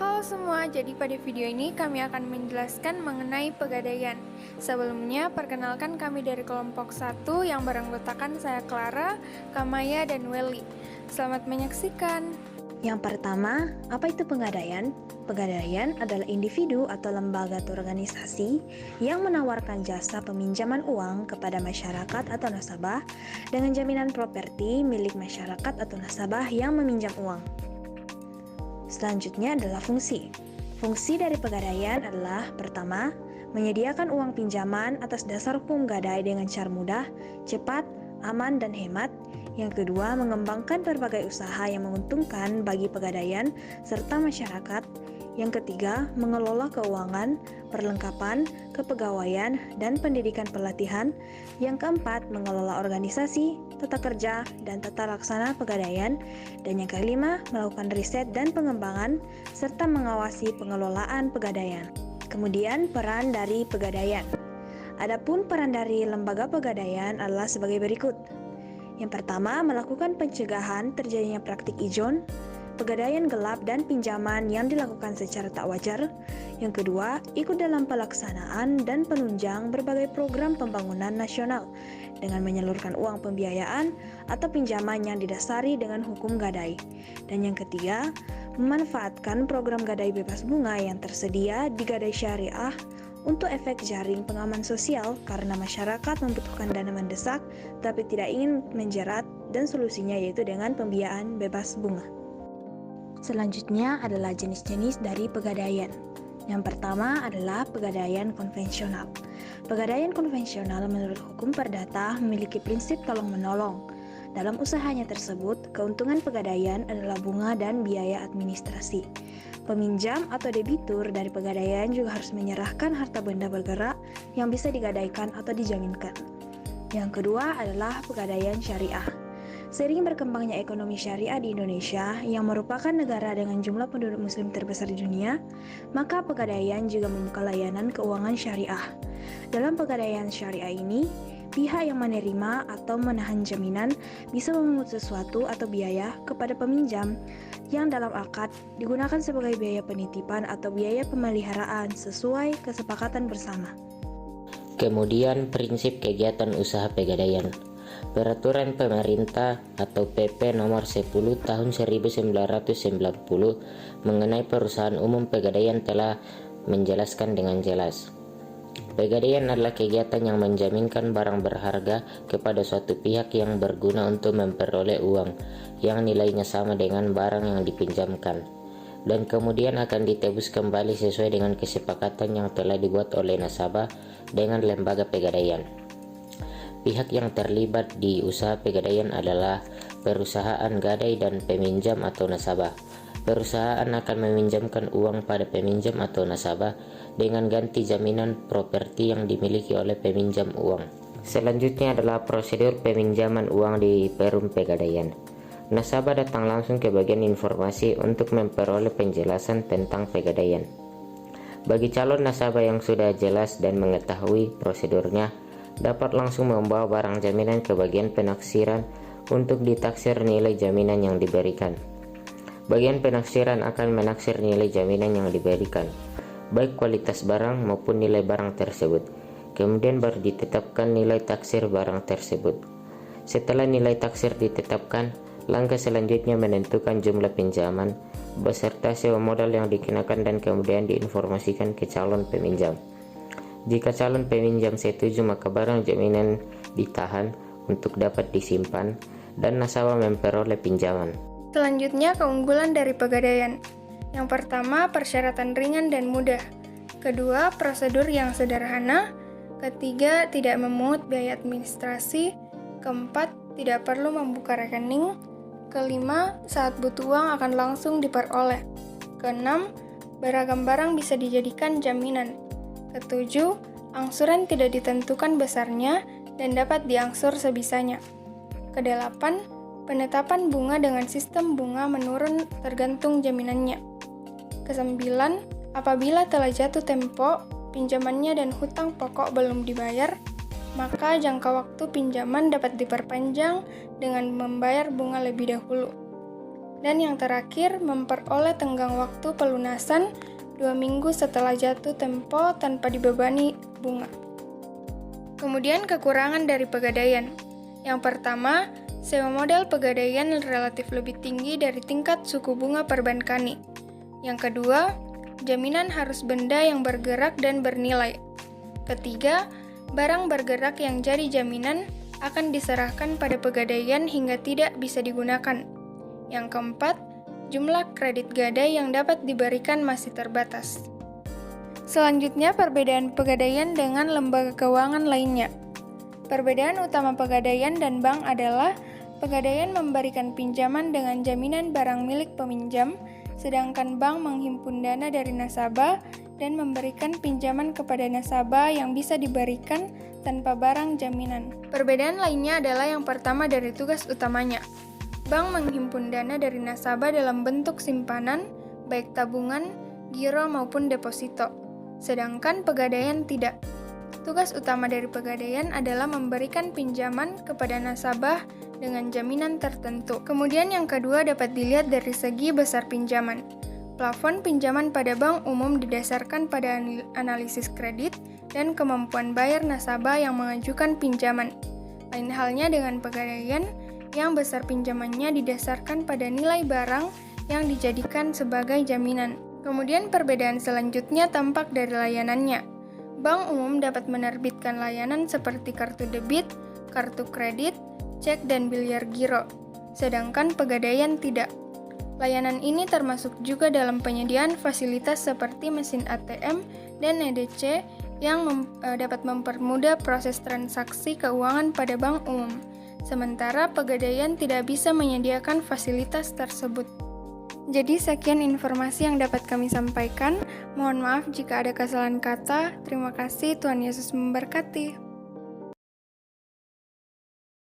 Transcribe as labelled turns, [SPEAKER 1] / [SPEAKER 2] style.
[SPEAKER 1] Halo semua, jadi pada video ini kami akan menjelaskan mengenai pegadaian. Sebelumnya, perkenalkan kami dari kelompok 1 yang beranggotakan saya Clara, Kamaya, dan Welly. Selamat menyaksikan.
[SPEAKER 2] Yang pertama, apa itu pegadaian? Pegadaian adalah individu atau lembaga atau organisasi yang menawarkan jasa peminjaman uang kepada masyarakat atau nasabah dengan jaminan properti milik masyarakat atau nasabah yang meminjam uang. Selanjutnya adalah fungsi. Fungsi dari pegadaian adalah pertama, menyediakan uang pinjaman atas dasar hukum gadai dengan cara mudah, cepat, aman, dan hemat. Yang kedua, mengembangkan berbagai usaha yang menguntungkan bagi pegadaian serta masyarakat. Yang ketiga, mengelola keuangan, perlengkapan, kepegawaian, dan pendidikan pelatihan. Yang keempat, mengelola organisasi, tata kerja, dan tata laksana pegadaian. Dan yang kelima, melakukan riset dan pengembangan, serta mengawasi pengelolaan pegadaian. Kemudian, peran dari pegadaian. Adapun peran dari lembaga pegadaian adalah sebagai berikut. Yang pertama, melakukan pencegahan terjadinya praktik ijon, pegadaian gelap dan pinjaman yang dilakukan secara tak wajar. Yang kedua, ikut dalam pelaksanaan dan penunjang berbagai program pembangunan nasional dengan menyalurkan uang pembiayaan atau pinjaman yang didasari dengan hukum gadai. Dan yang ketiga, memanfaatkan program gadai bebas bunga yang tersedia di gadai syariah untuk efek jaring pengaman sosial karena masyarakat membutuhkan dana mendesak tapi tidak ingin menjerat, dan solusinya yaitu dengan pembiayaan bebas bunga. Selanjutnya adalah jenis-jenis dari pegadaian. Yang pertama adalah pegadaian konvensional. Pegadaian konvensional menurut hukum perdata memiliki prinsip tolong-menolong. Dalam usahanya tersebut, keuntungan pegadaian adalah bunga dan biaya administrasi. Peminjam atau debitur dari pegadaian juga harus menyerahkan harta benda bergerak yang bisa digadaikan atau dijaminkan. Yang kedua adalah pegadaian syariah. Seiring berkembangnya ekonomi syariah di Indonesia yang merupakan negara dengan jumlah penduduk muslim terbesar di dunia, maka pegadaian juga membuka layanan keuangan syariah. Dalam pegadaian syariah ini, pihak yang menerima atau menahan jaminan bisa memungut sesuatu atau biaya kepada peminjam yang dalam akad digunakan sebagai biaya penitipan atau biaya pemeliharaan sesuai kesepakatan bersama.
[SPEAKER 3] Kemudian prinsip kegiatan usaha pegadaian. Peraturan Pemerintah atau PP Nomor 10 Tahun 1990 mengenai perusahaan umum pegadaian telah menjelaskan dengan jelas. Pegadaian adalah kegiatan yang menjaminkan barang berharga kepada suatu pihak yang berguna untuk memperoleh uang yang nilainya sama dengan barang yang dipinjamkan, dan kemudian akan ditebus kembali sesuai dengan kesepakatan yang telah dibuat oleh nasabah dengan lembaga pegadaian. Pihak yang terlibat di usaha pegadaian adalah perusahaan gadai dan peminjam atau nasabah. Perusahaan akan meminjamkan uang pada peminjam atau nasabah dengan ganti jaminan properti yang dimiliki oleh peminjam uang. Selanjutnya adalah prosedur peminjaman uang di perum pegadaian. Nasabah datang langsung ke bagian informasi untuk memperoleh penjelasan tentang pegadaian. Bagi calon nasabah yang sudah jelas dan mengetahui prosedurnya, dapat langsung membawa barang jaminan ke bagian penaksiran untuk ditaksir nilai jaminan yang diberikan. Bagian penaksiran akan menaksir nilai jaminan yang diberikan, baik kualitas barang maupun nilai barang tersebut. Kemudian baru ditetapkan nilai taksir barang tersebut. Setelah nilai taksir ditetapkan, langkah selanjutnya menentukan jumlah pinjaman beserta sewa modal yang dikenakan dan kemudian diinformasikan ke calon peminjam. Jika calon peminjam setuju, maka barang jaminan ditahan untuk dapat disimpan dan nasabah memperoleh pinjaman.
[SPEAKER 1] Selanjutnya, keunggulan dari pegadaian. Yang pertama, persyaratan ringan dan mudah. Kedua, prosedur yang sederhana. Ketiga, tidak memungut biaya administrasi. Keempat, tidak perlu membuka rekening. Kelima, saat butuh uang akan langsung diperoleh. Keenam, beragam barang bisa dijadikan jaminan. Ketujuh, angsuran tidak ditentukan besarnya dan dapat diangsur sebisanya. Kedelapan, penetapan bunga dengan sistem bunga menurun tergantung jaminannya. Kesembilan, apabila telah jatuh tempo, pinjamannya dan hutang pokok belum dibayar, maka jangka waktu pinjaman dapat diperpanjang dengan membayar bunga lebih dahulu. Dan yang terakhir, memperoleh tenggang waktu pelunasan 2 minggu setelah jatuh tempo tanpa dibebani bunga. Kemudian kekurangan dari pegadaian. Yang pertama, sewa modal pegadaian relatif lebih tinggi dari tingkat suku bunga perbankan. Yang kedua, jaminan harus benda yang bergerak dan bernilai. Ketiga, barang bergerak yang jadi jaminan akan diserahkan pada pegadaian hingga tidak bisa digunakan. Yang keempat, jumlah kredit gadai yang dapat diberikan masih terbatas. Selanjutnya, perbedaan pegadaian dengan lembaga keuangan lainnya. Perbedaan utama pegadaian dan bank adalah pegadaian memberikan pinjaman dengan jaminan barang milik peminjam, sedangkan bank menghimpun dana dari nasabah dan memberikan pinjaman kepada nasabah yang bisa diberikan tanpa barang jaminan. Perbedaan lainnya adalah yang pertama dari tugas utamanya. Bank menghimpun dana dari nasabah dalam bentuk simpanan, baik tabungan, giro maupun deposito. Sedangkan pegadaian tidak. Tugas utama dari pegadaian adalah memberikan pinjaman kepada nasabah dengan jaminan tertentu. Kemudian yang kedua dapat dilihat dari segi besar pinjaman. Plafon pinjaman pada bank umum didasarkan pada analisis kredit dan kemampuan bayar nasabah yang mengajukan pinjaman. Lain halnya dengan pegadaian yang besar pinjamannya didasarkan pada nilai barang yang dijadikan sebagai jaminan. Kemudian perbedaan selanjutnya tampak dari layanannya. Bank umum dapat menerbitkan layanan seperti kartu debit, kartu kredit, cek, dan miliar giro. Sedangkan pegadaian tidak. Layanan ini termasuk juga dalam penyediaan fasilitas seperti mesin ATM dan EDC yang dapat mempermudah proses transaksi keuangan pada bank umum. Sementara pegadaian tidak bisa menyediakan fasilitas tersebut. Jadi sekian informasi yang dapat kami sampaikan. Mohon maaf jika ada kesalahan kata. Terima kasih, Tuhan Yesus memberkati.